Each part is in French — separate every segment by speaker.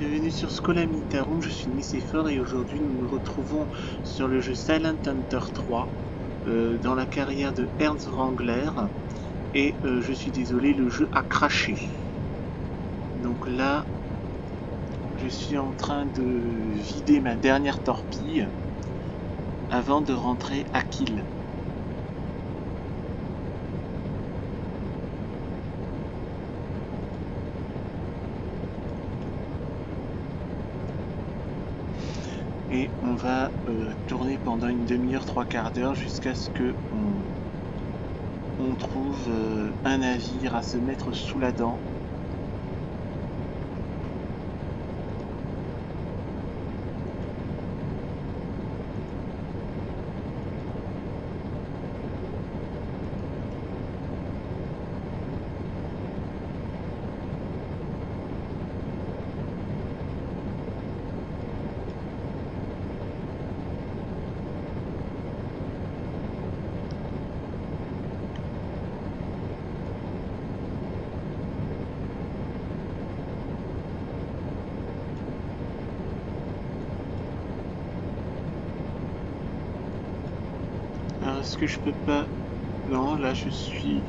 Speaker 1: Bienvenue sur Skolamitarum, je suis Nicéphore et aujourd'hui nous nous retrouvons sur le jeu Silent Hunter 3 dans la carrière de Ernst Wrangler et je suis désolé, le jeu a craché. Donc là, je suis en train de vider ma dernière torpille avant de rentrer à Kiel. Et on va tourner pendant une demi-heure, trois quarts d'heure jusqu'à ce que on trouve un navire à se mettre sous la dent. Alors est-ce que je peux pas... Non, là je suis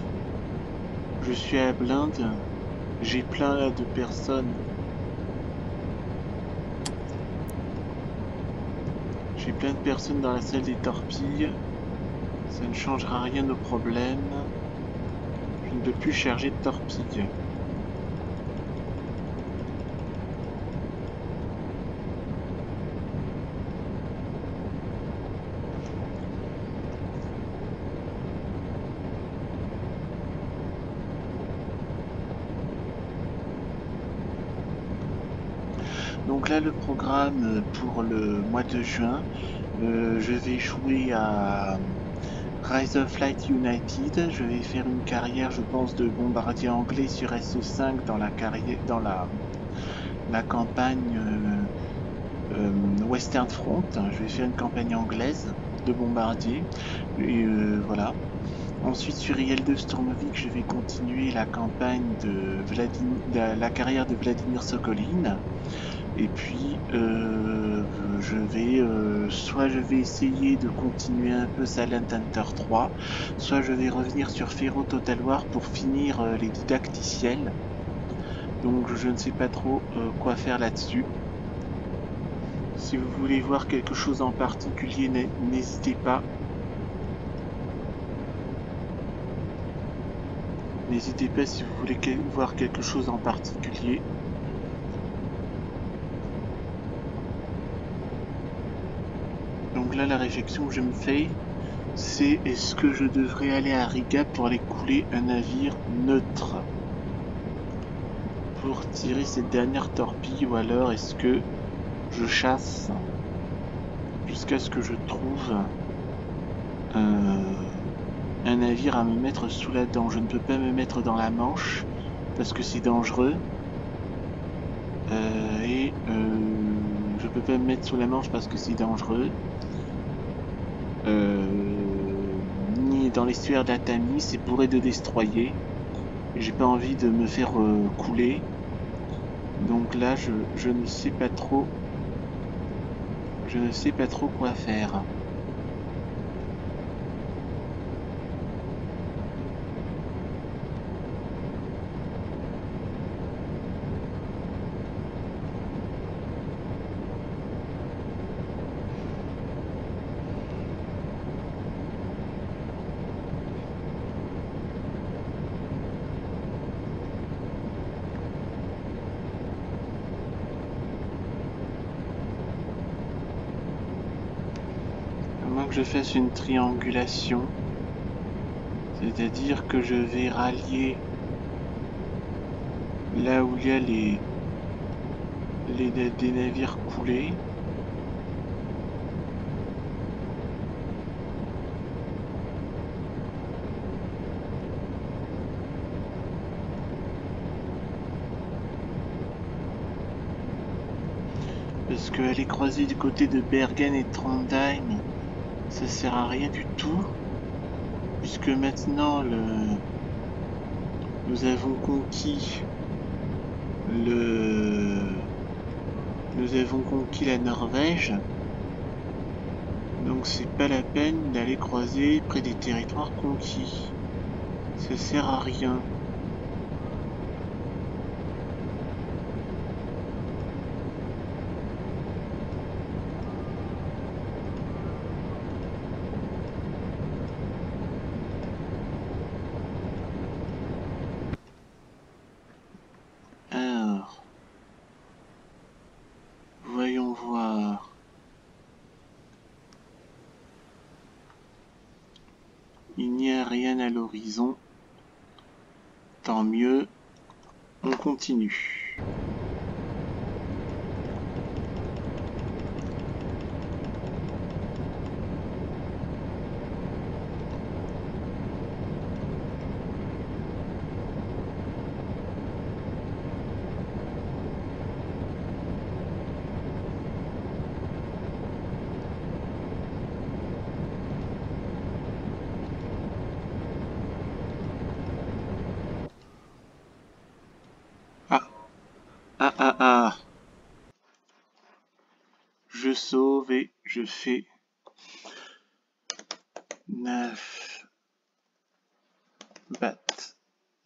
Speaker 1: à blinde. J'ai plein là de personnes. J'ai plein de personnes dans la salle des torpilles. Ça ne changera rien au problème. Je ne peux plus charger de torpilles. Donc là, le programme pour le mois de juin, je vais jouer à Rise of Light United. Je vais faire une carrière, je pense, de bombardier anglais sur SE5 dans la campagne Western Front. Je vais faire une campagne anglaise de bombardier. Et voilà. Ensuite, sur IL2 Stormovik, je vais continuer la campagne de la carrière de Vladimir Sokolin. Et puis, soit je vais essayer de continuer un peu Silent Hunter 3, soit je vais revenir sur Fero Total War pour finir les didacticiels. Donc je ne sais pas trop quoi faire là-dessus. Si vous voulez voir quelque chose en particulier, n'hésitez pas. N'hésitez pas si vous voulez voir quelque chose en particulier. Donc là, la réflexion que je me fais, c'est est-ce que je devrais aller à Riga pour aller couler un navire neutre pour tirer cette dernière torpille, ou alors est-ce que je chasse jusqu'à ce que je trouve un navire à me mettre sous la dent. Je ne peux pas me mettre dans la Manche parce que c'est dangereux et je peux pas me mettre sous la Manche parce que c'est dangereux. Ni dans l'estuaire d'Atami, c'est bourré de destroyers. J'ai pas envie de me faire couler. Donc là, je ne sais pas trop. Je ne sais pas trop quoi faire. Que je fasse une triangulation, c'est-à-dire que je vais rallier là où il y a des navires coulés. Parce qu'aller croiser du côté de Bergen et Trondheim, ça sert à rien du tout, puisque maintenant nous avons conquis Nous avons conquis la Norvège. Donc c'est pas la peine d'aller croiser près des territoires conquis. Ça sert à rien. Alors, voyons voir. Il n'y a rien à l'horizon. Tant mieux. On continue. Ah, ah, ah, ah. Je sauve et je fais 9 bat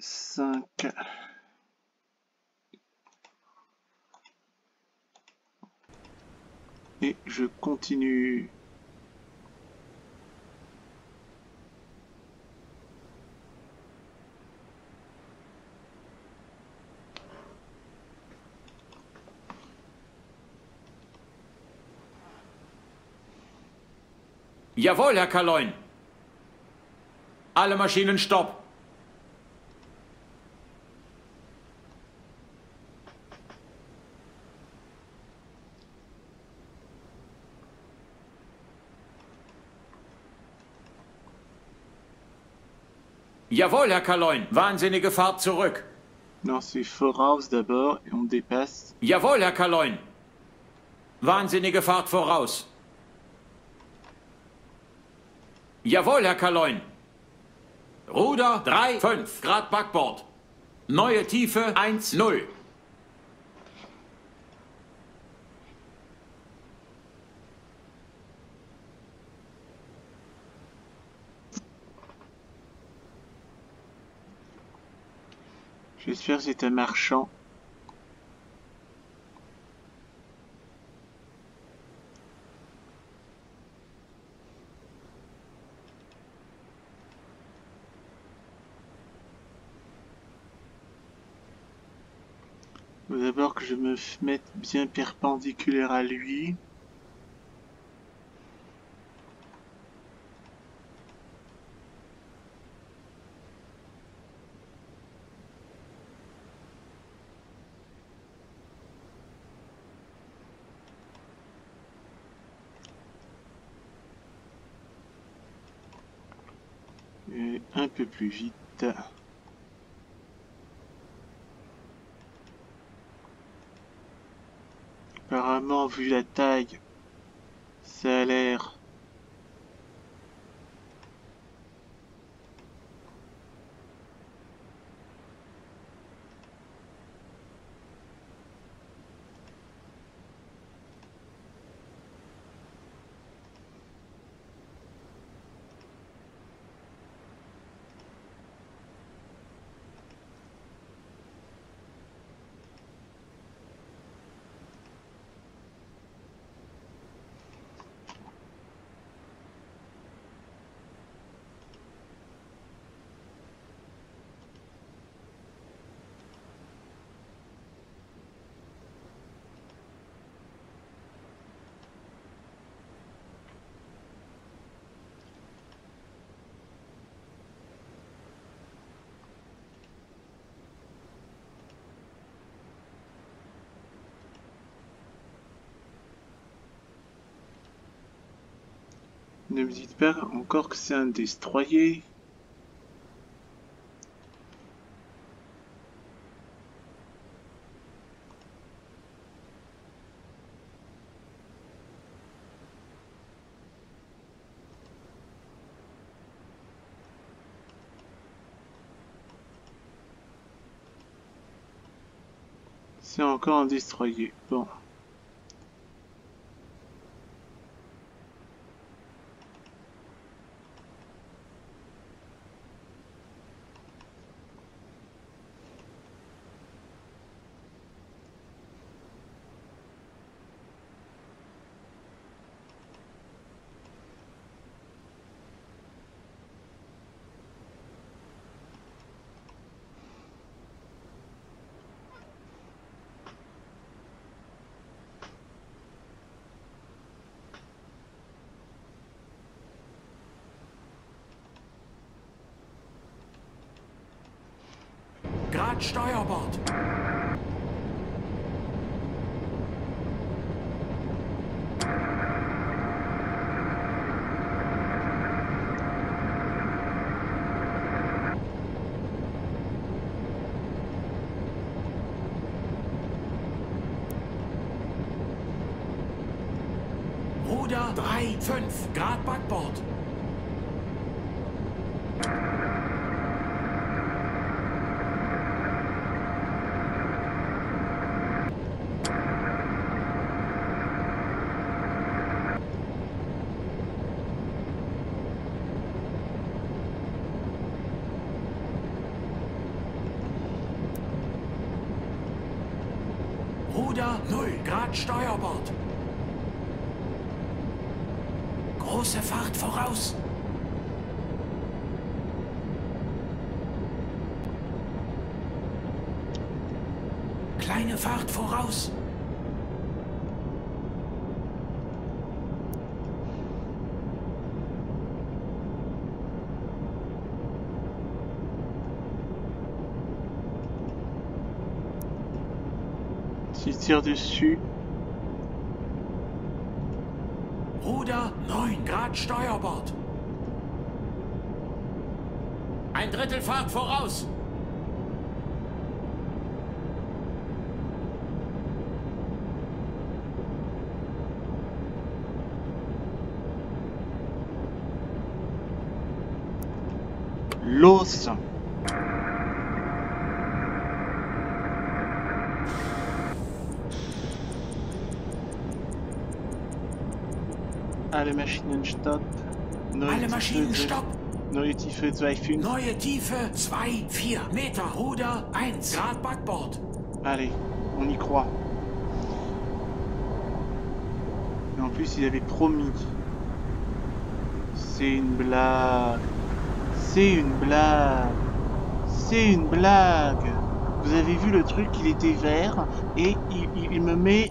Speaker 1: 5. Et je continue.
Speaker 2: Jawohl, Herr Kaloin. Alle Maschinen stopp. Jawohl, Herr Kaloin. Wahnsinnige Fahrt zurück.
Speaker 1: Non, c'est Voraus d'abord et on dépasse.
Speaker 2: Jawohl, Herr Kaloin. Wahnsinnige Fahrt voraus. Jawohl, Herr Kaloin. Ruder 3, 5 Grad Backbord. Neue Tiefe 1,0.
Speaker 1: J'espère que c'est un marchand. Faut d'abord que je me mette bien perpendiculaire à lui. Et un peu plus vite. Apparemment, vu la taille, ça a l'air. Ne me dites pas encore que c'est un destroyer. C'est encore un destroyer. Bon.
Speaker 2: Grad Steuerbord. Ruder 3, 5 Grad Backbord. Ruder 0 Grad Steuerbord. Große Fahrt voraus. Kleine Fahrt voraus.
Speaker 1: S'il tire dessus.
Speaker 2: Ruder 9 Grad Steuerbord. Ein Drittel Fahrt voraus.
Speaker 1: Los! Alle Maschinen stopp.
Speaker 2: Alle Maschinen stopp.
Speaker 1: Neue Tiefe 2,5.
Speaker 2: Neue Tiefe 2, 4 Meter. Ruder 1 Grad Backbord.
Speaker 1: Allez, on y croit. Et en plus, il avait promis. C'est une blague. C'est une blague. C'est une blague. Vous avez vu le truc, il était vert et il me met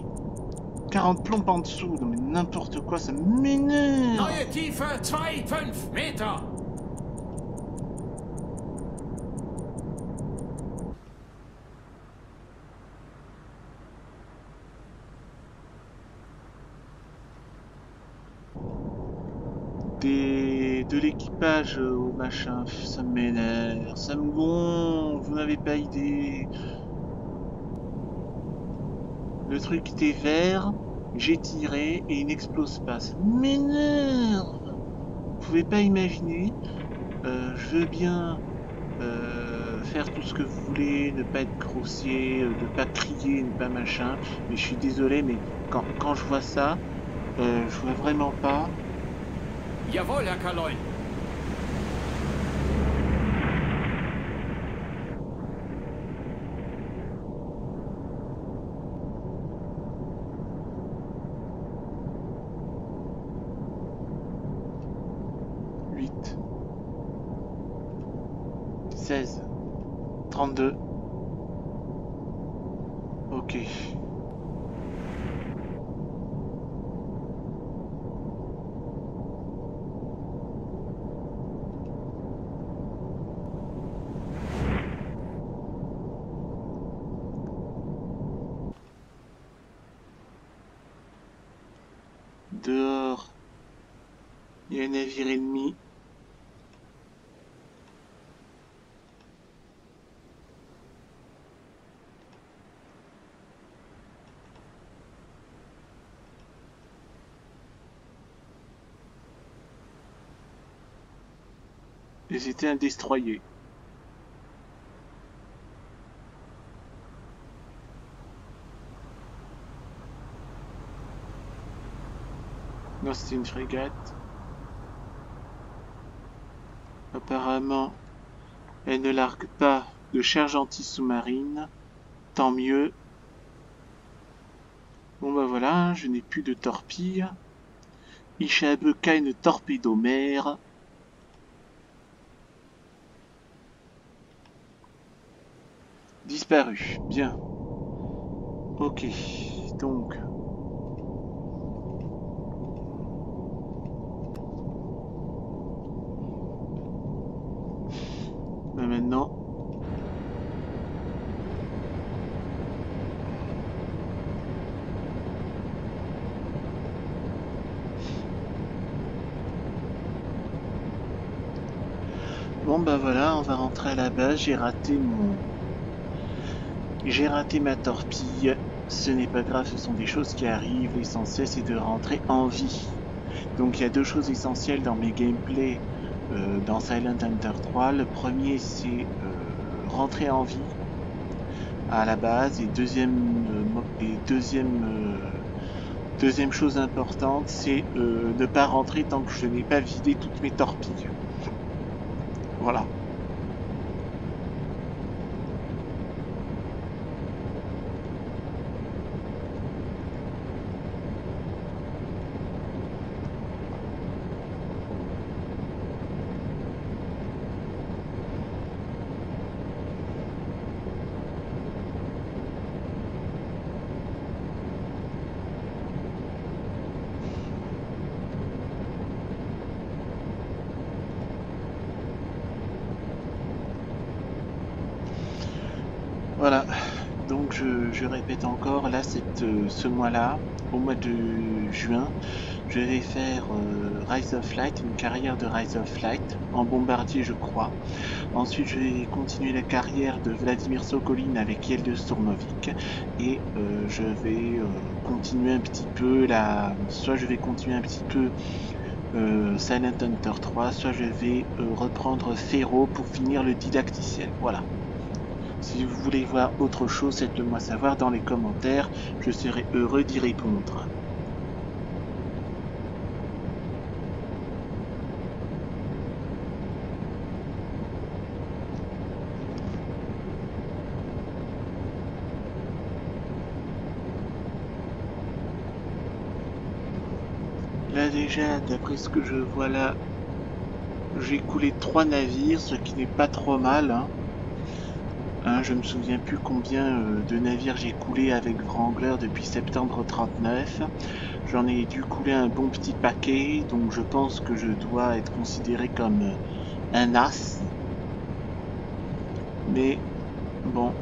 Speaker 1: 40 plombes en dessous. Non mais n'importe quoi, ça m'énerve.
Speaker 2: Neue Tiefe 2, 5 Meter.
Speaker 1: De l'équipage au machin, ça m'énerve, ça me gonfle, vous n'avez pas idée. Le truc était vert, j'ai tiré et il n'explose pas, ça m'énerve. Vous pouvez pas imaginer, je veux bien faire tout ce que vous voulez, ne pas être grossier, ne pas crier, ne pas machin, mais je suis désolé, mais quand je vois ça, je vois vraiment pas.
Speaker 2: Jawohl, Herr Kaloin.
Speaker 1: Huit, 16, 32. Ok. Dehors, il y a un navire ennemi. Et c'était un destroyer. Non, c'était une frégate. Apparemment, elle ne largue pas de charge anti-sous-marine. Tant mieux. Bon bah voilà, je n'ai plus de torpille. Ich habe keine Torpedo-mer. Disparu. Bien. Ok. Donc. Bah maintenant. Bon bah voilà, on va rentrer à la base. J'ai raté ma torpille. Ce n'est pas grave, ce sont des choses qui arrivent. L'essentiel c'est de rentrer en vie. Donc il y a deux choses essentielles dans mes gameplays dans Silent Hunter 3. Le premier c'est rentrer en vie à la base, et deuxième chose importante, c'est ne pas rentrer tant que je n'ai pas vidé toutes mes torpilles. Voilà. Voilà, donc je répète encore, là ce mois-là, au mois de juin, je vais faire Rise of Light, une carrière de Rise of Light, en bombardier je crois. Ensuite je vais continuer la carrière de Vladimir Sokolin avec Yel de Stormovik, et je vais continuer un petit peu soit je vais continuer un petit peu Silent Hunter 3, soit je vais reprendre Fero pour finir le didacticiel, voilà. Si vous voulez voir autre chose, faites-le moi savoir dans les commentaires, je serai heureux d'y répondre. Là déjà, d'après ce que je vois là, j'ai coulé 3 navires, ce qui n'est pas trop mal. Je me souviens plus combien de navires j'ai coulé avec Wrangler depuis septembre 39. J'en ai dû couler un bon petit paquet, donc je pense que je dois être considéré comme un as. Mais bon,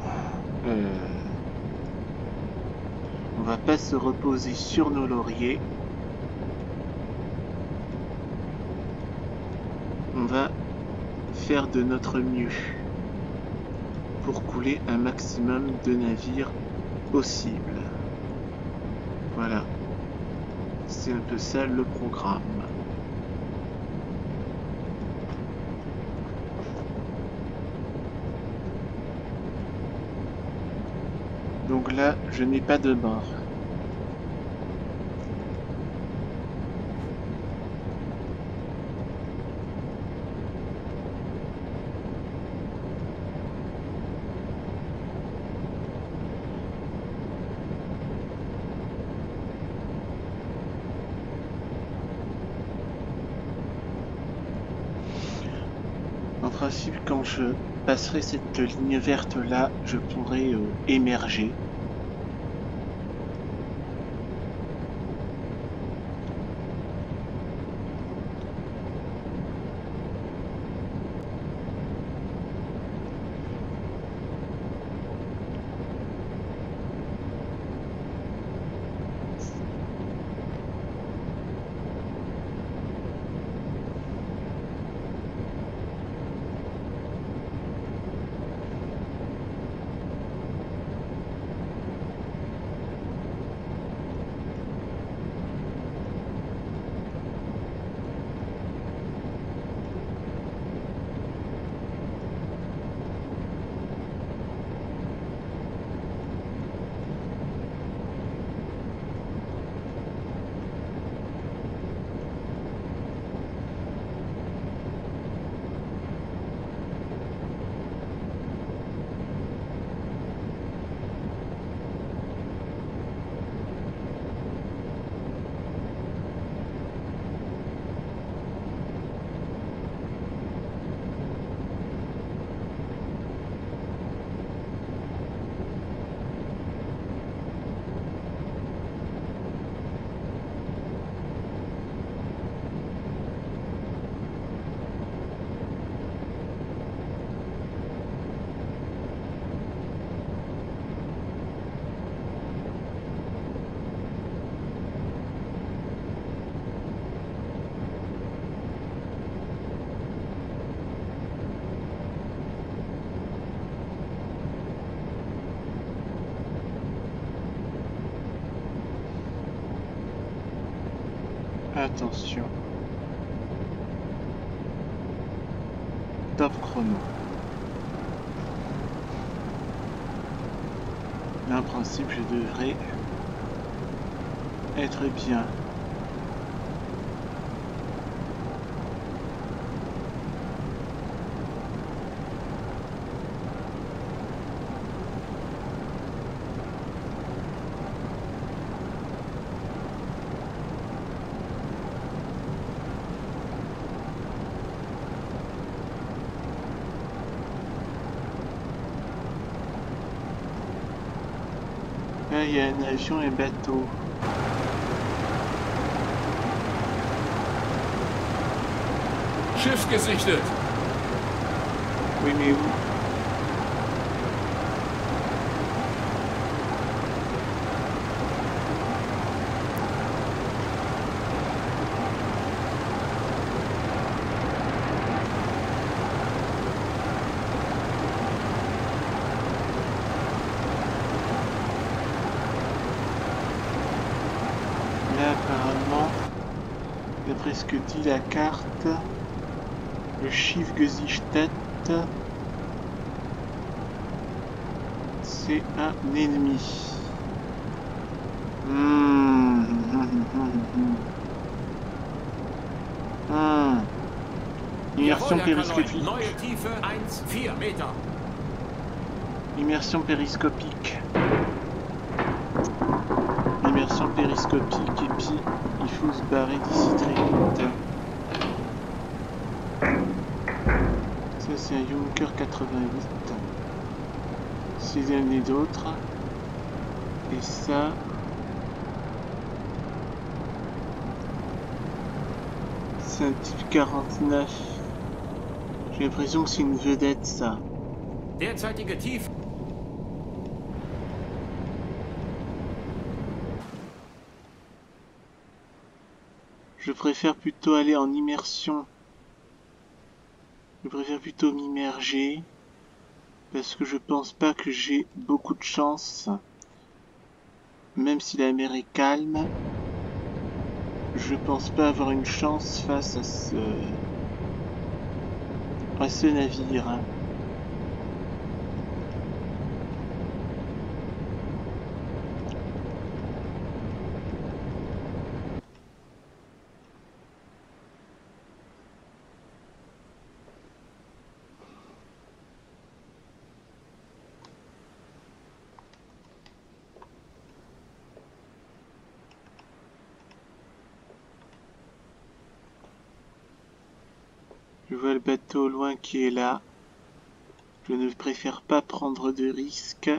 Speaker 1: on va pas se reposer sur nos lauriers. On va faire de notre mieux pour couler un maximum de navires possible. Voilà, c'est un peu ça le programme. Donc là, je n'ai pas de mort. En principe, quand je passerai cette ligne verte là, je pourrai émerger. Attention. Top chrono. Là, en principe, je devrais être bien. Là, il y a un avion et un bateau.
Speaker 2: Schiff gesichtet.
Speaker 1: Oui, mais où? Là, apparemment, d'après ce que dit la carte, le Schiffgesichtet, c'est un ennemi. Immersion périscopique.
Speaker 2: Neue Tiefe 1,4 Meter.
Speaker 1: Immersion périscopique. Immersion périscopique et puis il faut se barrer d'ici très vite. Ça c'est un Junker 88. C'est l'année d'autres. Et ça... c'est un type 49. J'ai l'impression que c'est une vedette ça.
Speaker 2: Derzeitige Tiefe.
Speaker 1: Je préfère plutôt aller en immersion. Je préfère plutôt m'immerger. Parce que je pense pas que j'ai beaucoup de chance. Même si la mer est calme. Je pense pas avoir une chance face à ce navire. Hein. Je vois le bateau au loin qui est là. Je ne préfère pas prendre de risques.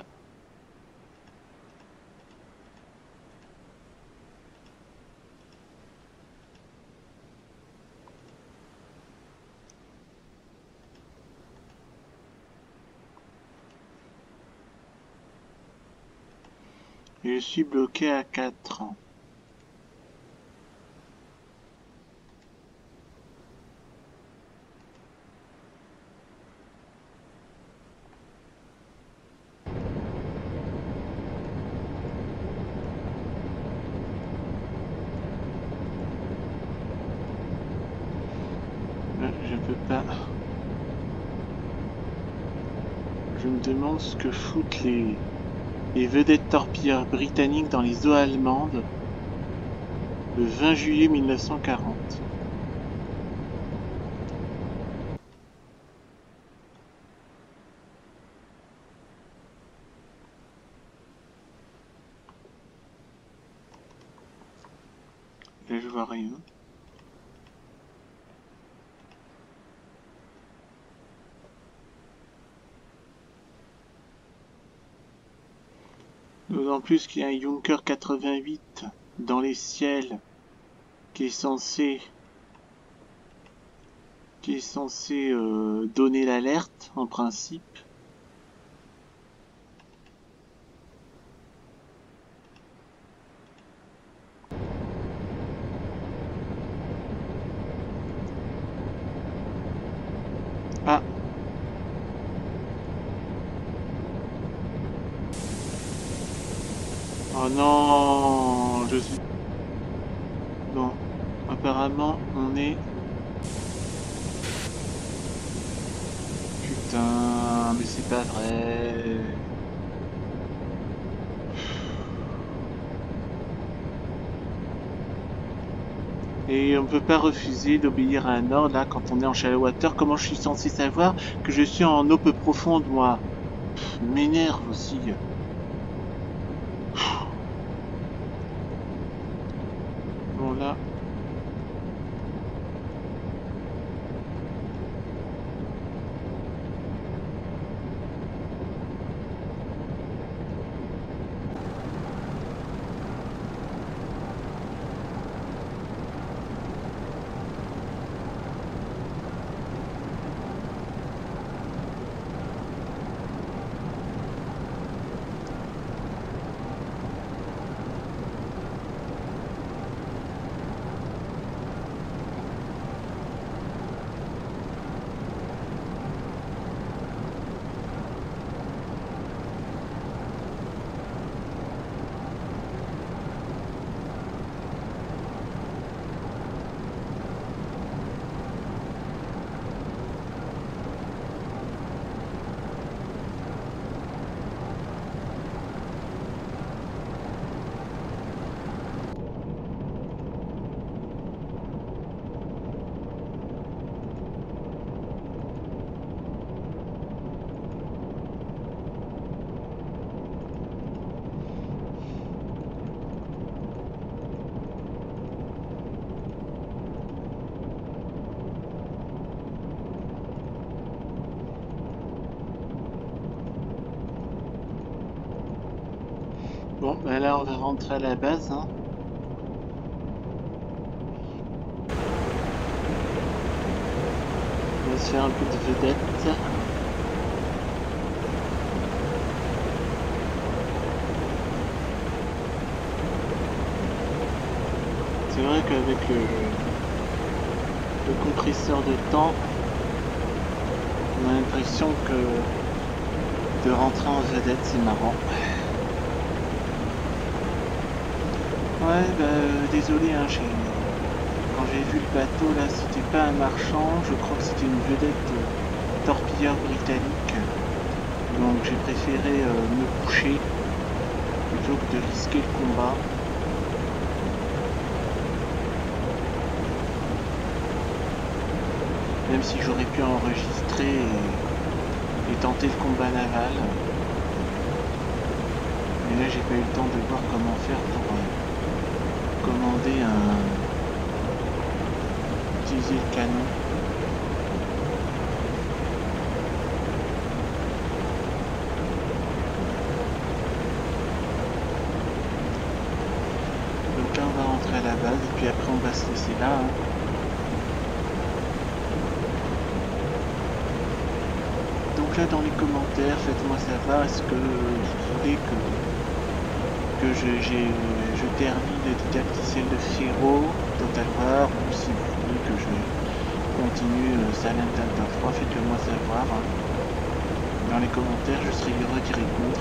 Speaker 1: Je suis bloqué à 4 ans. Je peux pas. Je me demande ce que foutent les vedettes torpilleurs britanniques dans les eaux allemandes le 20 juillet 1940. Là je vois rien. D'autant plus qu'il y a un Junker 88 dans les ciels qui est censé donner l'alerte en principe. Ah. Oh non, je suis... Bon, apparemment on est... Putain, mais c'est pas vrai. Et on peut pas refuser d'obéir à un ordre là quand on est en shallow water. Comment je suis censé savoir que je suis en eau peu profonde moi? M'énerve aussi. Bon là. Bon, ben là on va rentrer à la base. Hein. On va se faire un peu de vedette. C'est vrai qu'avec le compresseur de temps, on a l'impression que de rentrer en vedette c'est marrant. Ouais, bah, désolé, hein, quand j'ai vu le bateau là, c'était pas un marchand, je crois que c'était une vedette torpilleur britannique. Donc j'ai préféré me coucher plutôt que de risquer le combat. Même si j'aurais pu enregistrer et tenter le combat naval. Mais là j'ai pas eu le temps de voir comment faire pour commander utiliser le canon. Donc là on va rentrer à la base et puis après on va se laisser là. Hein. Donc là dans les commentaires, faites-moi savoir est-ce que vous voulez que je termine le didacticiel de Firo, Total War, ou si vous voulez que je continue Silent Hunter 3, faites-le moi savoir. Hein. Dans les commentaires, je serai heureux d'y répondre.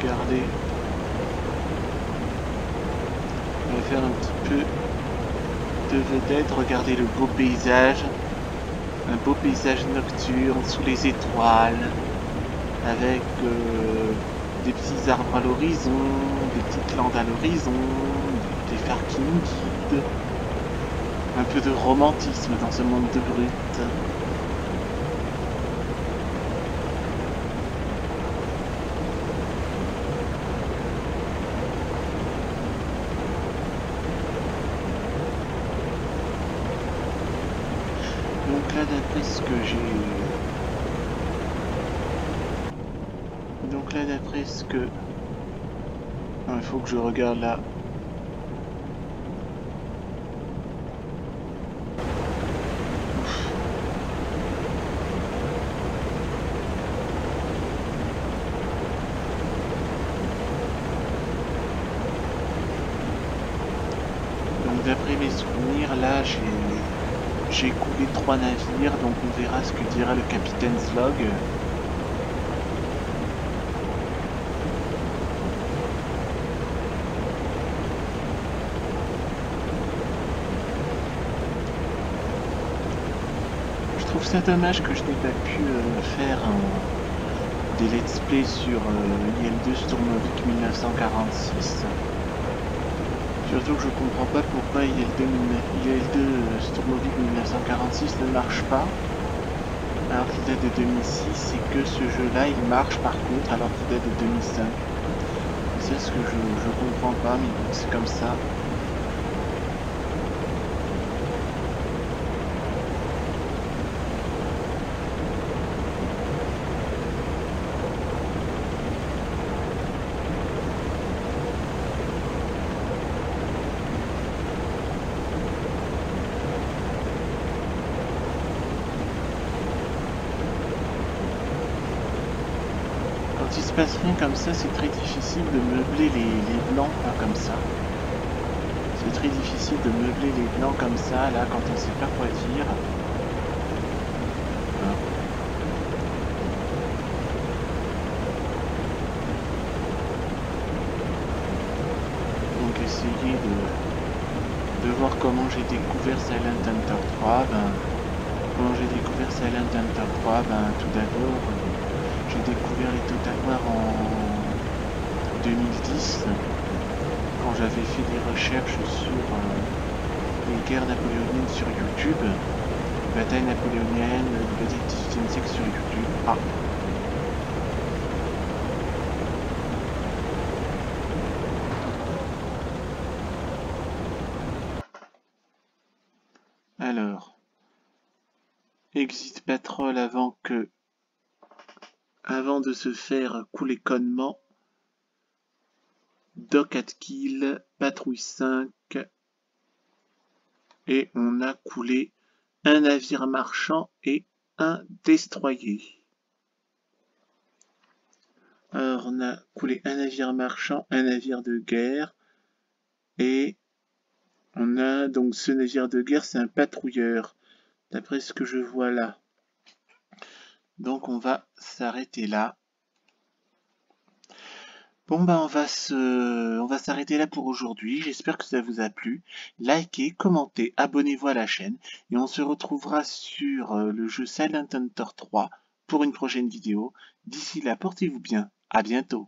Speaker 1: Regardez, on va faire un petit peu de vedette, regardez le beau paysage, un beau paysage nocturne sous les étoiles, avec des petits arbres à l'horizon, des petites landes à l'horizon, des phares qui nous guident, un peu de romantisme dans ce monde de brut. là, d'après ce que j'ai... Donc là, d'après ce que... Non, il faut que je regarde là. Donc d'après mes souvenirs, là, j'ai coulé 3 navires, donc on verra ce que dira le capitain's log. Je trouve ça dommage que je n'ai pas pu faire des let's play sur IL-2 Sturmovik 1946. Surtout que je comprends pas pourquoi IL-2 Sturmovik 1946 ne marche pas. Alors qu'il date de 2006 et que ce jeu-là il marche par contre alors qu'il date de 2005. C'est ce que je comprends pas, mais bon, c'est comme ça. Quand il se passe rien comme ça, c'est très difficile de meubler les blancs là, comme ça. C'est très difficile de meubler les blancs comme ça, là, quand on sait pas quoi dire. Voilà. Donc essayer de voir comment j'ai découvert Silent Hunter 3. Comment j'ai découvert Silent Hunter 3, tout d'abord, j'ai découvert les Total War en 2010, quand j'avais fait des recherches sur les guerres napoléoniennes sur YouTube, bataille napoléonienne, bataille du XVIIIe siècle sur YouTube. Ah. Alors, exit patrol avant de se faire couler connement. Dock at kill, patrouille 5, et on a coulé un navire marchand et un destroyer. Alors on a coulé un navire marchand, un navire de guerre, et on a donc ce navire de guerre, c'est un patrouilleur, d'après ce que je vois là. Donc on va s'arrêter là. Bon on va s'arrêter là pour aujourd'hui. J'espère que ça vous a plu. Likez, commentez, abonnez-vous à la chaîne et on se retrouvera sur le jeu Silent Hunter 3 pour une prochaine vidéo. D'ici là, portez-vous bien. À bientôt.